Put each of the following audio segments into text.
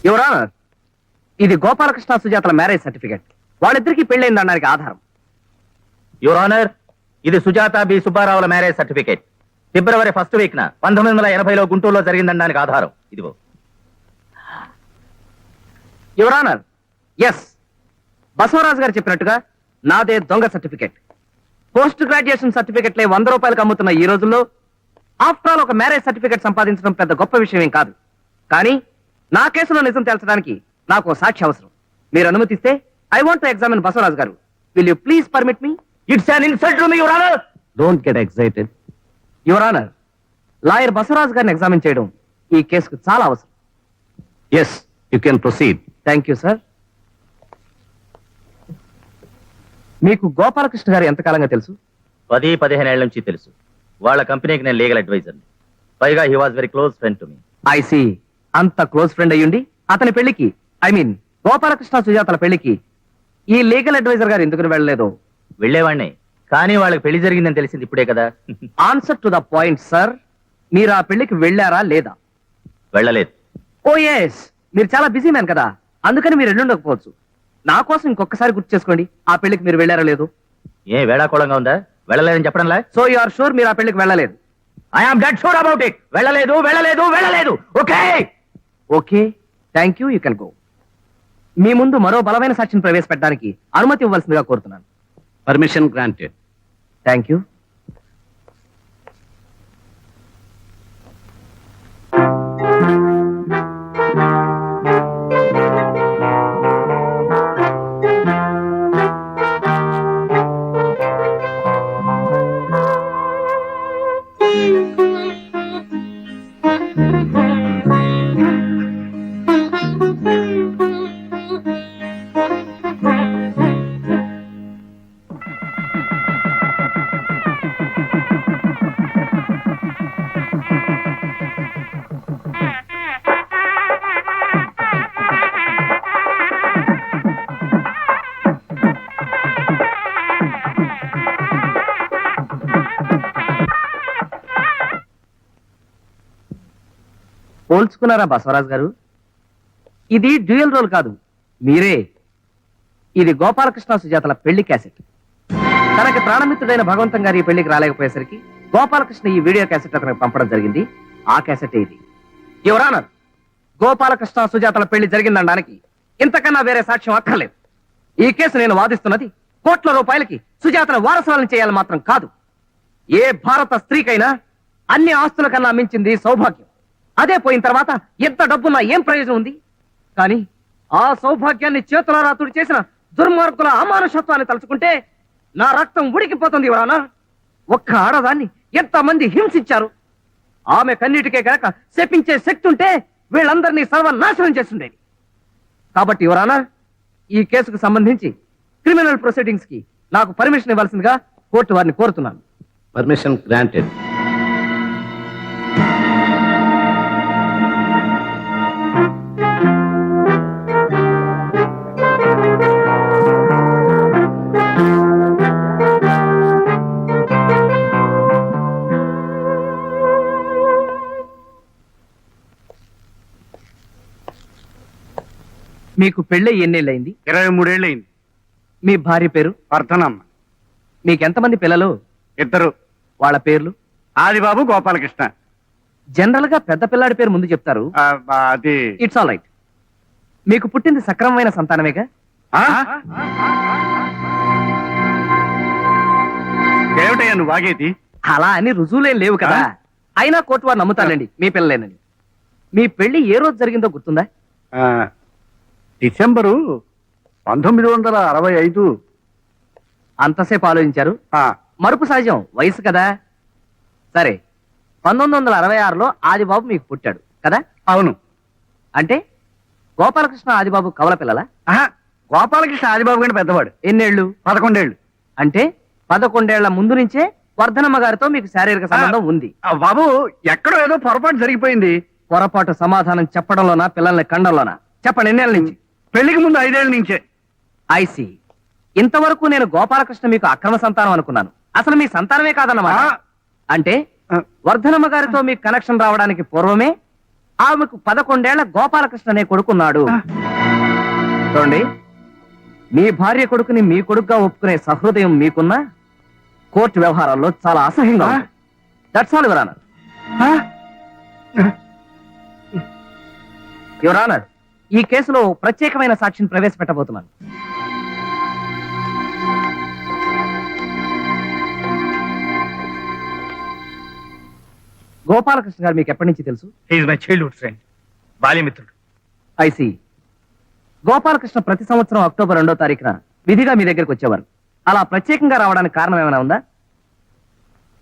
Your honour, ఇది Gopalakrishna సుజాతల marriage certificate. వాళ్ళిద్దరికి పెళ్ళైందనడానికి ఆధారం. యువర్ ఆనర్, ఇది సుజాత బి సుబ్బారావుల మ్యారేజ్ సర్టిఫికేట్. ఫిబ్రవరి 1st వీక్ 1980లో గుంటూరులో జరిగిందనడానికి ఆధారం ఇదిగో. యువర్ ఆనర్, ఎస్, బసవరాజు గారు చెప్పినట్టుగా నాదే దొంగ సర్టిఫికెట్. పోస్ట్ గ్రాడ్యుయేషన్ సర్టిఫికెట్లే 100 రూపాయలకు అమ్ముతున్న ఈ రోజుల్లో ఆఫ్టర్ ఆల్ ఒక మ్యారేజ్ సర్టిఫికెట్ సంపాదించడం పెద్ద గొప్ప విషయం ఏం కాదు. కానీ నా కేసులో నిజం తేల్చడానికి నాకు సాక్షి అవసరం. మీరు అనుమతిస్తే I want to examine Basavaraju garu. Will you please permit me? It's an insult to me your honour. Don't get excited. Your honour, lawyer Basavaraju గారిని ఎగ్జామిన్ చేయడం ఈ కేసుకు చాలా అవసరం. Yes, you can proceed. Thank you sir. మీకు గోపాలకృష్ణ గారు ఎంతకాలంగా తెలుసు? 10-15 ఏళ్ల నుంచి తెలుసు. వాళ్ళ కంపెనీకి నేను లీగల్ అడ్వైజర్ని. పైగా he was very close friend to me. I see. అంత క్లోజ్ ఫ్రెండ్ అయ్యుండి అతని పెళ్లికి, ఐ మీన్ గోపాలకృష్ణ సుజాతల పెళ్లికి ఈ లీగల్ అడ్వైజర్ గారు ఎందుకు వెళ్ళలేదో? వెళ్లేవాడిని, కానీ వాళ్ళకి పెళ్లి జరిగిందని తెలిసింది ఇప్పుడే కదా. Answer to the point sir. మీరు ఆ పెళ్లికి వెళ్ళారా లేదా? వెళ్ళలేదు. ఓ ఎస్, మీరు చాలా బిజీ మ్యాన్ కదా, అందుకని మీరు వెళ్ళుండకపోవచ్చు. నా కోసం ఇంకొకసారి గుర్తు చేసుకోండి, ఆ పెళ్లికి మీరు వెళ్ళారా లేదు? ఏ వేళాకోళంగా ఉందా? వెళ్ళలేదని చెప్పడంలా? సో యు ఆర్ షూర్ మీరు ఆ పెళ్లికి వెళ్ళలేదు? I'm dead sure about it. వెళ్ళలేదు, వెళ్ళలేదు, వెళ్ళలేదు. Okay okay, thank you, you can go. మీ ముందు మరో బలమైన సాక్షిని ప్రవేశపెట్టడానికి అనుమతి ఇవ్వాల్సిందిగా కోరుతున్నాను. Permission granted. Thank you. పోల్చుకున్నారా బసవరాజు గారు? ఇది డ్యూయల్ రోల్ కాదు, మీరే. ఇది గోపాలకృష్ణ సుజాతల పెళ్లి క్యాసెట్. తనకి ప్రాణమిత్రుడైన భగవంతం గారి ఈ పెళ్లికి రాలేకపోయేసరికి గోపాలకృష్ణ ఈ వీడియో క్యాసెట్ అతనికి పంపడం జరిగింది. ఆ క్యాసెట్ ఇది. యువర్ ఆనర్, గోపాలకృష్ణ సుజాతల పెళ్లి జరిగిందనడానికి ఇంతకన్నా వేరే సాక్ష్యం అక్కర్లేదు. ఈ కేసు నేను వాదిస్తున్నది కోట్ల రూపాయలకి సుజాతల వారసులను చేయాలని మాత్రం కాదు. ఏ భారత స్త్రీకైనా అన్ని ఆస్తుల కన్నా మించింది సౌభాగ్యం. అదే పోయిన తర్వాత ఎంత డబ్బున్నా ఏం ప్రయోజనం ఉంది? కానీ ఆ సౌభాగ్యాన్ని చేతులారా తుడి చేసిన దుర్మార్గుల అమానుషత్వాన్ని తలుచుకుంటే నా రక్తం ఉడికిపోతుంది. ఎవరన్నా ఒక్క ఆడదాన్ని ఎంతమంది హింసించారు. ఆమె కన్నీటికే కనుక శపించే శక్తి ఉంటే వీళ్ళందరినీ సర్వనాశనం చేస్తుండేది. కాబట్టి ఎవరన్నా ఈ కేసుకు సంబంధించి క్రిమినల్ ప్రొసీడింగ్స్ కి నాకు పర్మిషన్ ఇవ్వాల్సిందిగా కోర్టు వారిని కోరుతున్నాను. Permission granted. మీకు పెళ్ళై ఎన్నేళ్ళయింది? 23 ఏళ్ళయింది. మీ భార్య పేరు? వర్ధనమ్మ. మీకెంతమంది పిల్లలు? 2. వాళ్ళ పేర్లు? ఆదిబాబు, గోపాలకృష్ణ. జనరల్ గా పెద్ద పిల్లాడి పేరు ముందు చెప్తారు. అది ఇట్స్ ఆల్ రైట్. మీకు పుట్టింది సక్రమమైన సంతానమేగా? ఏమిటయ్యా నువ్వు వాగేది? అలా అని రుజువులేం లేవు కదా. అయినా కోర్టు వారు నమ్ముతారండి మీ పిల్లలేనని. మీ పెళ్లి ఏ రోజు జరిగిందో గుర్తుందా? డిసెంబరు 1965. అంతసేపు ఆలోచించారు? మరుపు సహజం, వయసు కదా. సరే, 1966లో ఆదిబాబు మీకు పుట్టాడు కదా? అవును. అంటే గోపాలకృష్ణ ఆదిబాబు కవల పిల్లలా? గోపాలకృష్ణ ఆదిబాబు కంటే పెద్దవాడు. ఎన్నేళ్లు? 11 ఏళ్ళు. అంటే 11 ఏళ్ల ముందు నుంచే వర్ధనమ్మ గారితో మీకు శారీరక సంబంధం ఉంది. బాబు, ఎక్కడో ఏదో పొరపాటు జరిగిపోయింది. పొరపాటు సమాధానం చెప్పడంలోనా పిల్లల్ని కండంలోనా? చెప్పండి, ఎన్నేళ్ల నుంచి? పెళ్లికి ముందు 5 ఏళ్ల నుంచే. ఐసి. ఇంతవరకు నేను గోపాలకృష్ణ మీకు అక్రమ సంతానం అనుకున్నాను. అసలు మీ సంతానమే కాదన్నమాట. అంటే వర్ధనమ్మ గారితో మీకు కనెక్షన్ రావడానికి పూర్వమే ఆమెకు 11 ఏళ్ల గోపాలకృష్ణ అనే కొడుకున్నాడు. చూడండి, మీ భార్య కొడుకుని మీ కొడుకుగా ఒప్పుకునే సహృదయం మీకున్నా కోర్టు వ్యవహారాల్లో చాలా అసహ్యంగా ఉంది. That's all your honour. Your honour, ఈ కేసులో ప్రత్యేకమైన సాక్షిని ప్రవేశపెట్టబోతున్నాను. గోపాలకృష్ణ గారు మీకు ఎప్పటి నుంచి తెలుసు? ఈజ్ మై చైల్డ్హుడ్ ఫ్రెండ్, బాల్యమిత్రుడు. ఐసి. గోపాలకృష్ణ ప్రతి సంవత్సరం అక్టోబర్ 2వ తారీఖున విధిగా మీ దగ్గరికి వచ్చేవారు. అలా ప్రత్యేకంగా రావడానికి కారణం ఏమైనా ఉందా?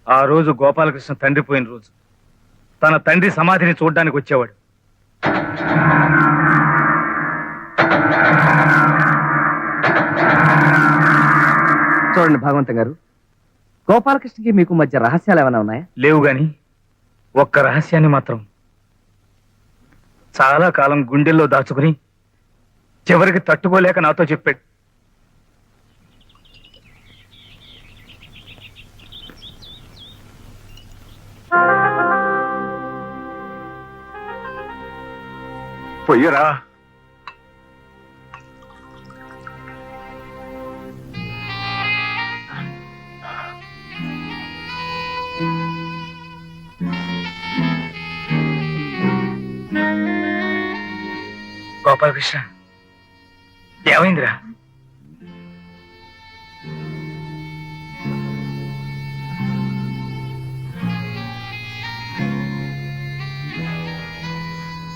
ఆ రోజు గోపాలకృష్ణ తండ్రి పోయిన రోజు. తన తండ్రి సమాధిని చూడడానికి వచ్చేవాడు. చూడండి భగవంతం గారు, గోపాలకృష్ణకి మీకు మధ్య రహస్యాలు ఏమైనా ఉన్నాయా? లేవు గాని ఒక్క రహస్యాన్ని మాత్రం చాలా కాలం గుండెల్లో దాచుకుని చివరికి తట్టుకోలేక నాతో చెప్పాడు. పొయ్యరా. గోపాలకృష్ణ, ఏమైందిరా?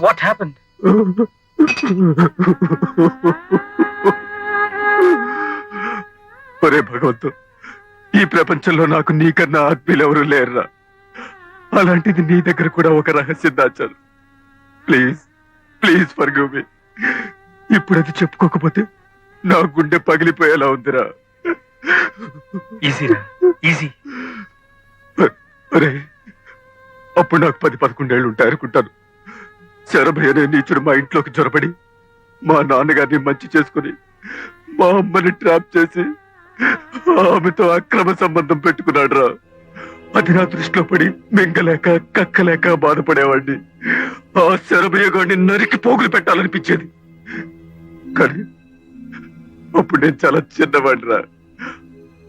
What happened? ఒరే భగవంతు, ఈ ప్రపంచంలో నాకు నీకన్నా ఆత్మీయులు ఎవరు లేరురా. అలాంటిది నీ దగ్గర కూడా ఒక రహస్యం దాచాను. Please please forgive me. ఇప్పుడు అది చెప్పుకోకపోతే నా గుండె పగిలిపోయేలా ఉందిరా. ఈజీరా, ఈజీ. అరే, అప్పుడు నాకు 10-11 ఏళ్ళు ఉంటాయి అనుకుంటాను. శరభయ్య అనే నీచుడు మా ఇంట్లోకి జొరబడి మా నాన్నగారిని మంచి చేసుకుని మా అమ్మని ట్రాప్ చేసి ఆమెతో అక్రమ సంబంధం పెట్టుకున్నాడు రా. అది నా దృష్టిలో పడి మింగలేక కక్కలేక బాధపడేవాడిని. ఆ శరభయ్య గారిని నరికి పోగులు పెట్టాలనిపించేది. కానీ అప్పుడు నేను చాలా చిన్నవాడిరా.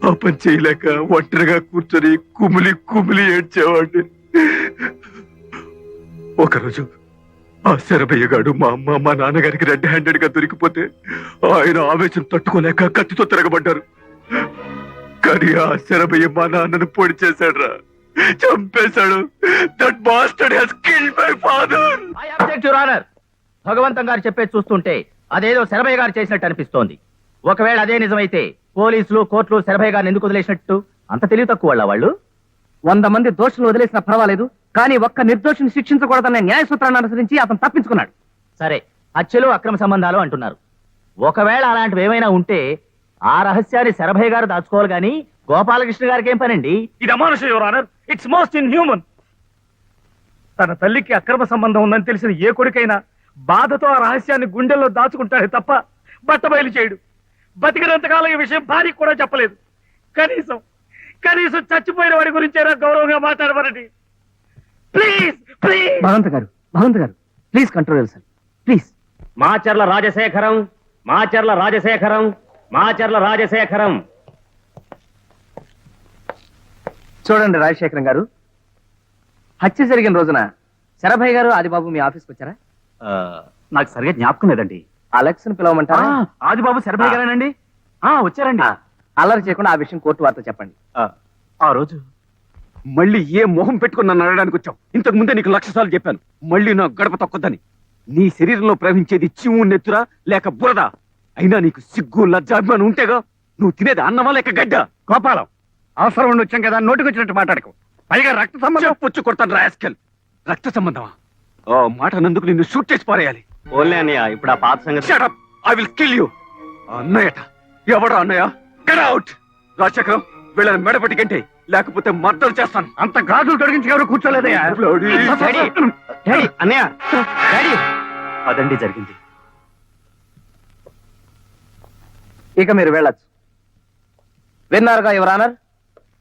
ఆ పని చేయలేక ఒంటరిగా కూర్చొని కుమిలి కుమిలి ఏడ్చేవాడిని. ఒకరోజు ఆ శరభయ్య గాడు మా అమ్మ మా నాన్నగారికి రెడ్ హ్యాండెడ్ గా దొరికిపోతే ఆయన ఆవేశం తట్టుకోలేక కత్తితో తిరగబడ్డారు. కానీ ఆ శరభయ్య మా నాన్నను పొడి చేశాడు రా, చంపేశాడు. That bastard has killed my father. I object your honour. Bhagavantham garu చెప్పేది చూస్తుంటే అదేదో శరభయ్య గారు చేసినట్టు అనిపిస్తోంది. ఒకవేళ అదే నిజమైతే పోలీసులు కోర్టులు శరభయ్య గారిని ఎందుకు వదిలేసినట్టు? అంత తెలివి తక్కువ వాళ్ళు. 100 మంది దోషులు వదిలేసినా పర్వాలేదు, కానీ ఒక్క నిర్దోషిని శిక్షించకూడదనే న్యాయ సూత్రాన్ని అనుసరించి అతను తప్పించుకున్నాడు. సరే, హత్యలు అక్రమ సంబంధాలు అంటున్నారు. ఒకవేళ అలాంటివి ఏమైనా ఉంటే ఆ రహస్యాన్ని శరభయ్య గారు దాచుకోవాలి గాని గోపాలకృష్ణ గారికి ఏం పనండి? ఇది అమానుషం your honour. It's most inhuman. తన తల్లికి అక్రమ సంబంధం ఉందని తెలిసిన ఏ కొడుకైనా బాధతో ఆ రహస్యాన్ని గుండెల్లో దాచుకుంటాడే తప్ప బట్టబయలు చేయడు. బతికినంతకాలం ఈ విషయం భార్యకు కూడా చెప్పలేదు. కనీసం కనీసం చచ్చిపోయిన వాడి గురించైనా గౌరవంగా మాట్లాడమనండి. Please please. Bhagavanta garu please control sir, please. Macharla Rajasekharam, Macharla Rajasekharam, Macharla Rajasekharam. చూడండి రాజశేఖరం గారు, హత్య జరిగిన రోజున శరభయ్య గారు ఆదిబాబు మీ ఆఫీస్కి వచ్చారా? నాకు సరిగా జ్ఞాపకం లేదండి. అలెక్స్ ని పిలవమంటారా? ఆదిబాబు శరభయ్య గారేనండి. వచ్చారండి. అల్లరి చేయకుండా ఆ విషయం కోర్టు వార్త చెప్పండి. ఆ రోజు మళ్ళీ ఏ మొహం పెట్టుకుని నన్ను అడగడానికి వచ్చావు? ఇంతకు ముందే నీకు 1,00,000 సార్లు చెప్పాను, మళ్ళీ నా గడప తొక్కొద్దని. నీ శరీరంలో ప్రవహించేది చిమ్ము నెత్తురా లేక బురద? అయినా నీకు సిగ్గు లజ్జాభిమానం ఉంటేగా. నువ్వు తినేది అన్నమా లేక గడ్డ? గోపాలం, అవసరం ఉండి వచ్చాం కదా, నోటికి వచ్చినట్టు మాట్లాడకు. పైగా రక్త సంబంధం. పుచ్చు కొడతాను రాస్కెల్. రక్త సంబంధమా? ఆ మాట నందుకు నిన్ను షూట్ చేసి పారేయాలి. ఓన్లే అన్నయ్య, ఇప్పుడు ఆ పాత సంగతి. Shut up! I will kill you. అన్నయ్యట ఎవడా అన్నయ్య? Get out! రాజశేఖరం, వీళ్ళని మెడపట్టి గంటే, లేకపోతే మర్డర్ చేస్తాను. అంత గాజులు తొడిగించి ఎవరు కూర్చోలేదయ్యా. Bloody- అన్నయ్య, డాడీ, అదండి జరిగింది. ఇక మీరు వెళ్ళొచ్చు. విన్నారుగా యువర్ ఆనర్,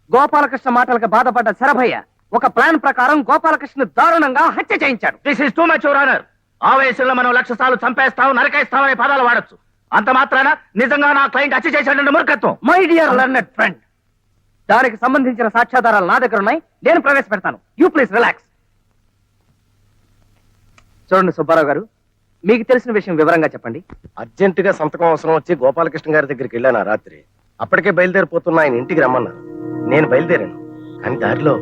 గోపాలకృష్ణ మాటలకు బాధపడ్డ శరభయ్య ఒక ప్లాన్ ప్రకారం గోపాలకృష్ణ దారుణంగా హత్య చేయించాడు. This is too much your honour. ఆవేశంలో మనం 1,00,000 సార్లు చంపేస్తాం, నరకేస్తాం అనే పదాలు వాడొచ్చు. అంత మాత్రాన నిజంగా నా క్లయింట్ హత్య చేశాడంటే మూర్ఖత్వం. మై డియర్ లర్నెడ్ ఫ్రెండ్, దానికి సంబంధించిన సాక్ష్యాధారాలు నా దగ్గర ఉన్నాయి. నేను ప్రవేశపెడతాను. You please relax. చూడండి సుబ్బారావు గారు, మీకు తెలిసిన విషయం వివరంగా చెప్పండి. అర్జెంటుగా సంతకం అవసరం వచ్చి గోపాలకృష్ణ గారి దగ్గరికి వెళ్ళాను ఆ రాత్రి. అప్పటికే బయలుదేరిపోతున్న ఆయన ఇంటికి రమ్మన్నారు. నేను బయలుదేరాను, కానీ దారిలో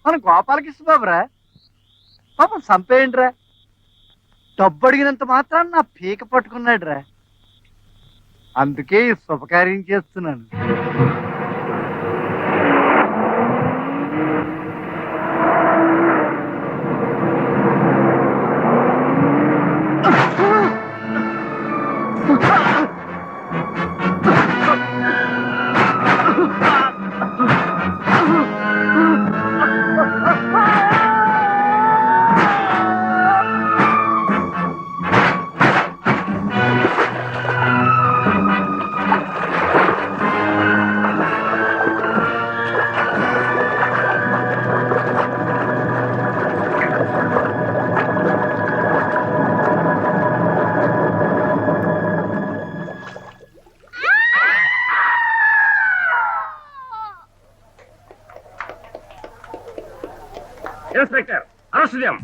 మన గోపాలకృష్ణ బాబురా, పాపం చంపేయండి రా. డబ్బు అడిగినంత మాత్రాన్ని నా పీక పట్టుకున్నాడు రా. అందుకే ఈ శుభకార్యం చేస్తున్నాను. ఇన్స్పెక్టర్, అరెస్ట్ చేయం.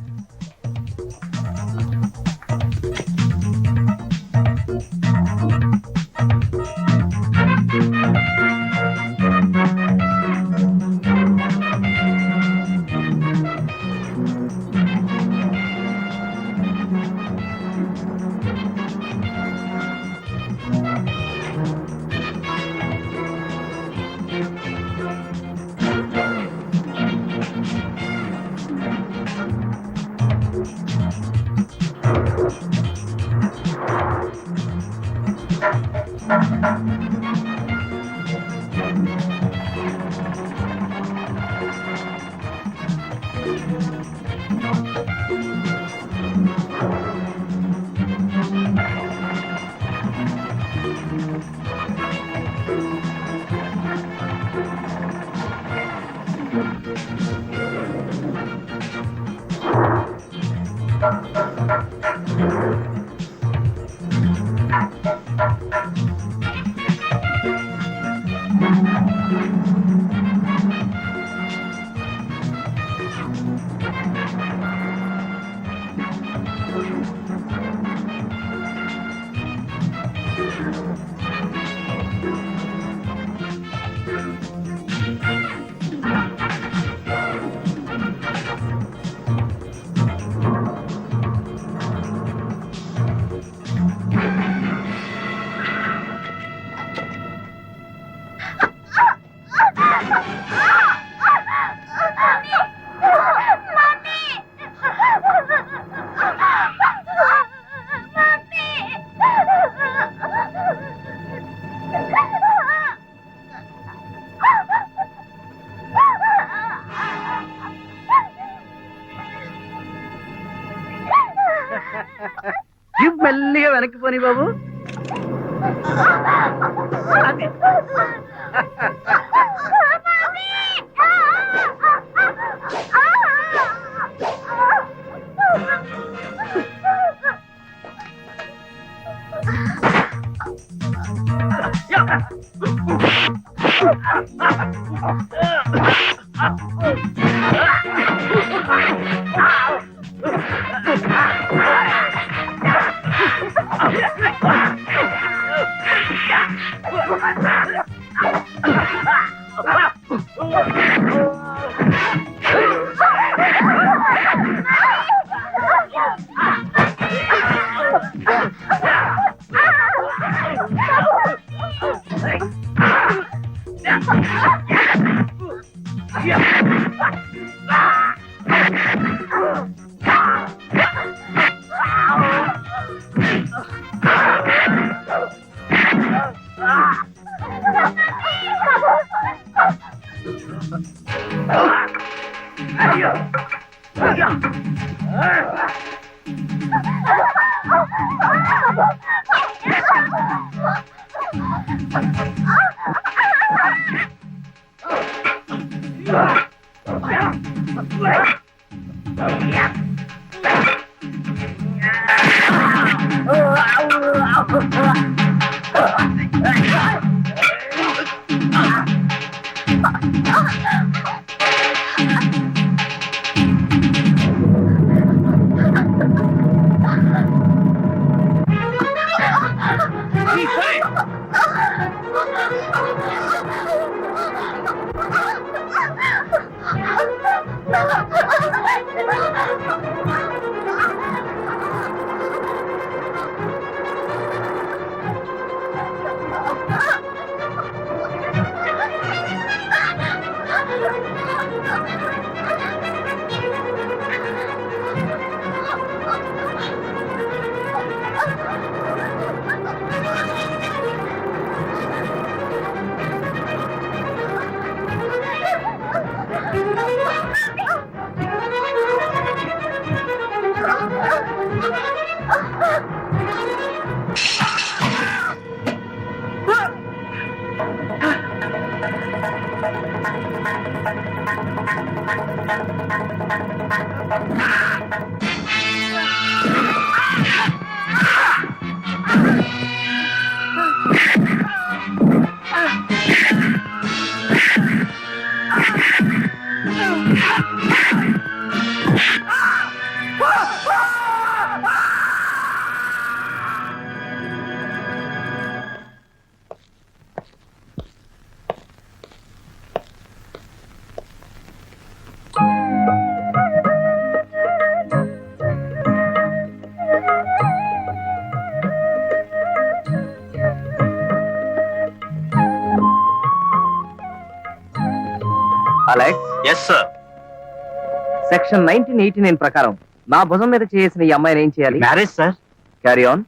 మెల్లిగా వెనక్కి పోని బాబు. Alex, yes sir. సెక్షన్ 1989 ప్రకారం నా భుజం మీద చేసిన ఈ అమ్మాయిని ఏం చేయాలి? Marriage sir. Carry on.